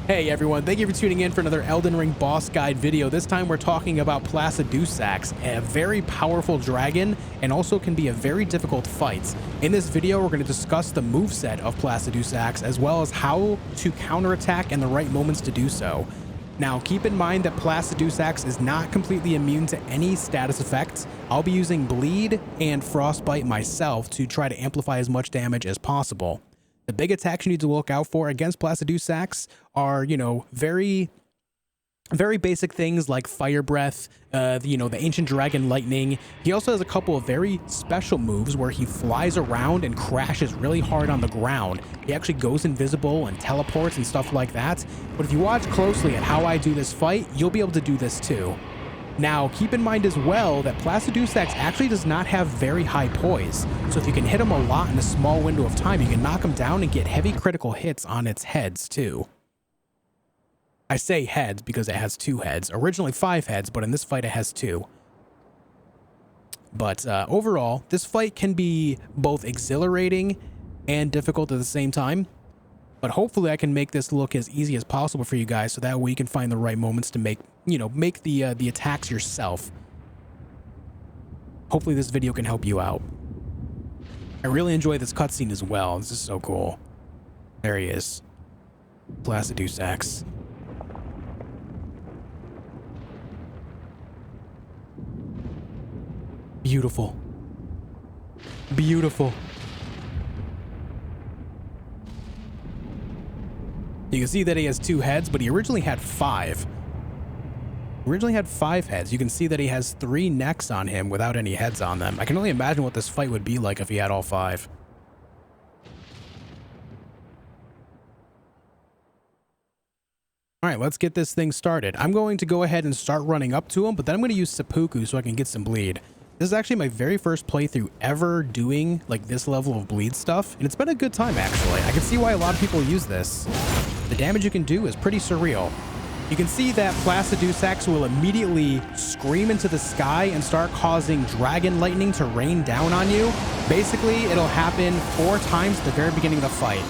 Hey everyone, thank you for tuning in for another Elden Ring boss guide video. This time we're talking about Placidusax, a very powerful dragon and also can be a very difficult fight. In this video, we're going to discuss the moveset of Placidusax as well as how to counterattack and the right moments to do so. Now, keep in mind that Placidusax is not completely immune to any status effects. I'll be using Bleed and Frostbite myself to try to amplify as much damage as possible. The big attacks you need to look out for against Placidusax are, very basic things like Fire Breath, the Ancient Dragon Lightning. He also has a couple of very special moves where he flies around and crashes really hard on the ground. He actually goes invisible and teleports and stuff like that. But if you watch closely at how I do this fight, you'll be able to do this too. Now, keep in mind as well that Placidusax actually does not have very high poise, so if you can hit him a lot in a small window of time, you can knock him down and get heavy critical hits on its heads too. I say heads because it has 2 heads. Originally 5 heads, but in this fight it has 2. But overall, this fight can be both exhilarating and difficult at the same time. But hopefully I can make this look as easy as possible for you guys so that way you can find the right moments to make the attacks yourself. Hopefully this video can help you out. I really enjoy this cutscene as well. This is so cool. There he is. Placidusax. Beautiful. Beautiful. You can see that he has 2 heads, but he originally had 5. Originally had 5 heads. You can see that he has 3 necks on him without any heads on them. I can only imagine what this fight would be like if he had all 5. All right, let's get this thing started. I'm going to go ahead and start running up to him, but then I'm going to use seppuku so I can get some bleed. This is actually my very first playthrough ever doing like this level of bleed stuff, and it's been a good time actually. I can see why a lot of people use this. The damage you can do is pretty surreal. You can see that Placidusax will immediately scream into the sky and start causing dragon lightning to rain down on you. Basically, it'll happen 4 times at the very beginning of the fight.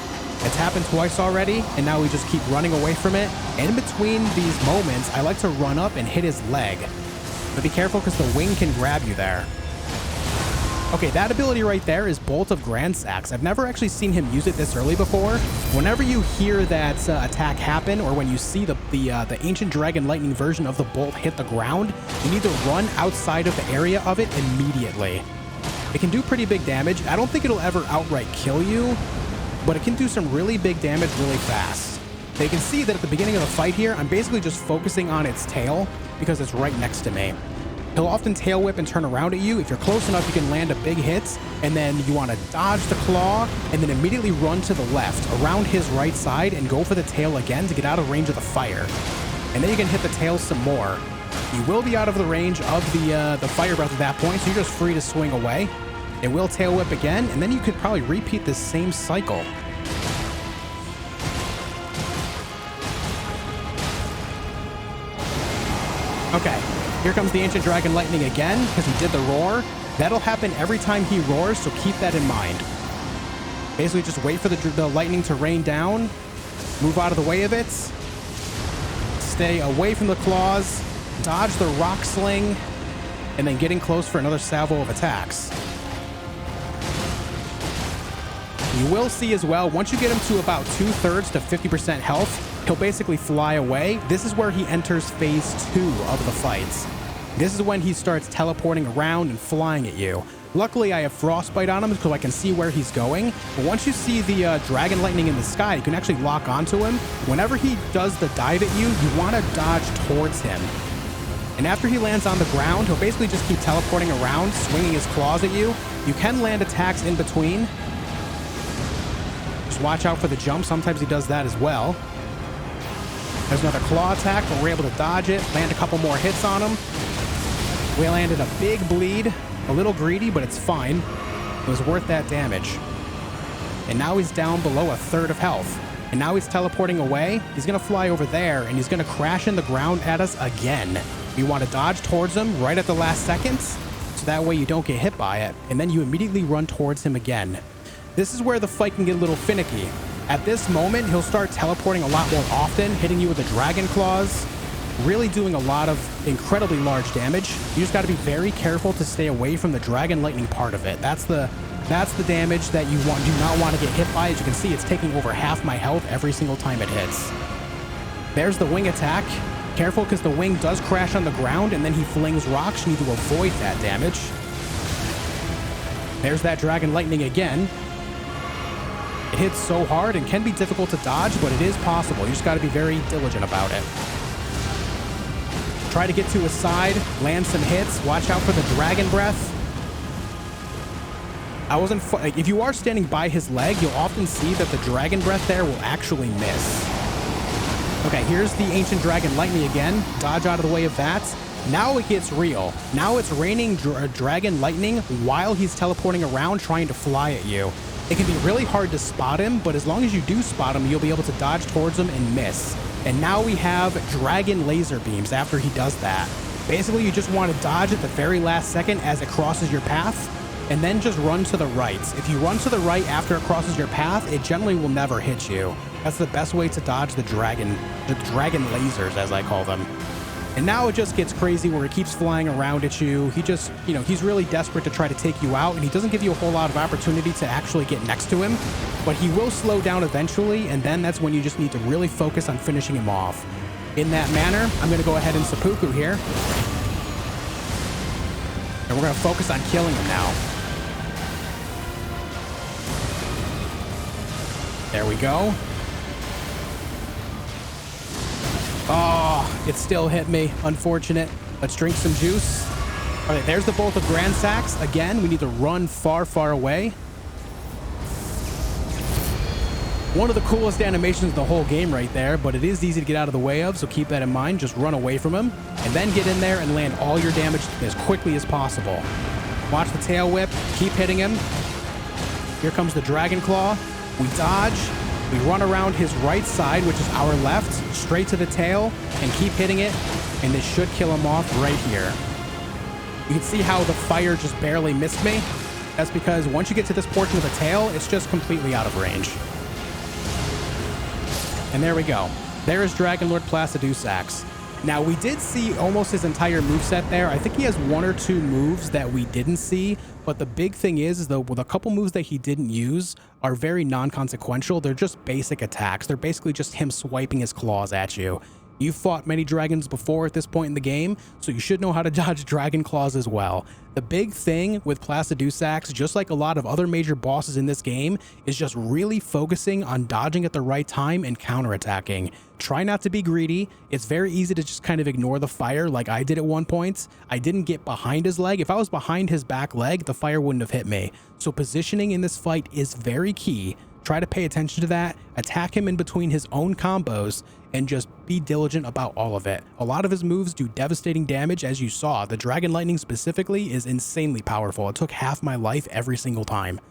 It's happened twice already, and now we just keep running away from it. And in between these moments, I like to run up and hit his leg. But be careful because the wing can grab you there. Okay, that ability right there is Bolt of Grandsax. I've never actually seen him use it this early before. Whenever you hear that attack happen, or when you see the Ancient Dragon Lightning version of the bolt hit the ground, you need to run outside of the area of it immediately. It can do pretty big damage. I don't think it'll ever outright kill you, but it can do some really big damage really fast. Now you can see that at the beginning of the fight here, I'm basically just focusing on its tail because it's right next to me. He'll often tail whip and turn around at you. If you're close enough, you can land a big hit, and then you want to dodge the claw and then immediately run to the left around his right side and go for the tail again to get out of range of the fire. And then you can hit the tail some more. You will be out of the range of the fire breath at that point, so you're just free to swing away. It will tail whip again, and then you could probably repeat this same cycle. Okay, here comes the Ancient Dragon Lightning again, because he did the roar. That'll happen every time he roars, so keep that in mind. Basically, just wait for the lightning to rain down, move out of the way of it, stay away from the claws, dodge the rock sling, and then getting close for another salvo of attacks. You will see as well, once you get him to about 2/3 to 50% health, he'll basically fly away. This is where he enters phase 2 of the fights. This is when he starts teleporting around and flying at you. Luckily, I have Frostbite on him so I can see where he's going. But once you see the Dragon Lightning in the sky, you can actually lock onto him. Whenever he does the dive at you, you want to dodge towards him. And after he lands on the ground, he'll basically just keep teleporting around, swinging his claws at you. You can land attacks in between. Just watch out for the jump. Sometimes he does that as well. There's another claw attack, but we're able to dodge it, land a couple more hits on him. We landed a big bleed. A little greedy, but it's fine. It was worth that damage. And now he's down below 1/3 of health. And now he's teleporting away. He's going to fly over there, and he's going to crash in the ground at us again. You want to dodge towards him right at the last second, so that way you don't get hit by it. And then you immediately run towards him again. This is where the fight can get a little finicky. At this moment, he'll start teleporting a lot more often, hitting you with the dragon claws, really doing a lot of incredibly large damage. You just got to be very careful to stay away from the dragon lightning part of it. That's the damage that you do not want to get hit by. As you can see, it's taking over half my health every single time it hits. There's the wing attack. Careful, because the wing does crash on the ground and then he flings rocks. You need to avoid that damage. There's that dragon lightning again. It hits so hard and can be difficult to dodge, but it is possible. You just got to be very diligent about it. Try to get to his side, land some hits. Watch out for the dragon breath. If you are standing by his leg, you'll often see that the dragon breath there will actually miss. Okay, here's the ancient dragon lightning again. Dodge out of the way of that. Now it gets real. Now it's raining dragon lightning while he's teleporting around trying to fly at you. It can be really hard to spot him, but as long as you do spot him, you'll be able to dodge towards him and miss. And now we have dragon laser beams after he does that. Basically, you just want to dodge at the very last second as it crosses your path, and then just run to the right. If you run to the right after it crosses your path, it generally will never hit you. That's the best way to dodge the dragon lasers, as I call them. And now it just gets crazy where he keeps flying around at you. He just, he's really desperate to try to take you out, and he doesn't give you a whole lot of opportunity to actually get next to him, but he will slow down eventually, and then that's when you just need to really focus on finishing him off. In that manner, I'm going to go ahead and seppuku here. And we're going to focus on killing him now. There we go. Oh, it still hit me. Unfortunate. Let's drink some juice. All right, there's the bolt of Grand Sax. Again, we need to run far, far away. One of the coolest animations of the whole game right there, but it is easy to get out of the way of, so keep that in mind. Just run away from him, and then get in there and land all your damage as quickly as possible. Watch the tail whip. Keep hitting him. Here comes the Dragon Claw. We dodge. We run around his right side, which is our left, straight to the tail, and keep hitting it, and this should kill him off right here. You can see how the fire just barely missed me. That's because once you get to this portion of the tail, it's just completely out of range. And there we go. There is Dragonlord Placidusax. Now, we did see almost his entire moveset there. I think he has one or two moves that we didn't see, but the big thing is, though, with a couple moves that he didn't use are very non-consequential. They're just basic attacks. They're basically just him swiping his claws at you. You've fought many dragons before at this point in the game, so you should know how to dodge dragon claws as well. The big thing with Placidusax, just like a lot of other major bosses in this game, is just really focusing on dodging at the right time and counterattacking. Try not to be greedy. It's very easy to just kind of ignore the fire like I did at one point. I didn't get behind his leg. If I was behind his back leg, the fire wouldn't have hit me. So positioning in this fight is very key. Try to pay attention to that, attack him in between his own combos, and just be diligent about all of it. A lot of his moves do devastating damage, as you saw. The Dragon Lightning specifically is insanely powerful. It took half my life every single time.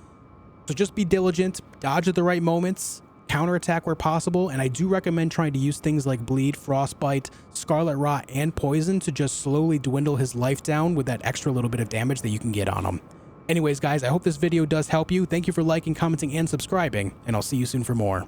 So just be diligent, dodge at the right moments, counterattack where possible, and I do recommend trying to use things like Bleed, Frostbite, Scarlet Rot, and Poison to just slowly dwindle his life down with that extra little bit of damage that you can get on him. Anyways, guys, I hope this video does help you. Thank you for liking, commenting, and subscribing, and I'll see you soon for more.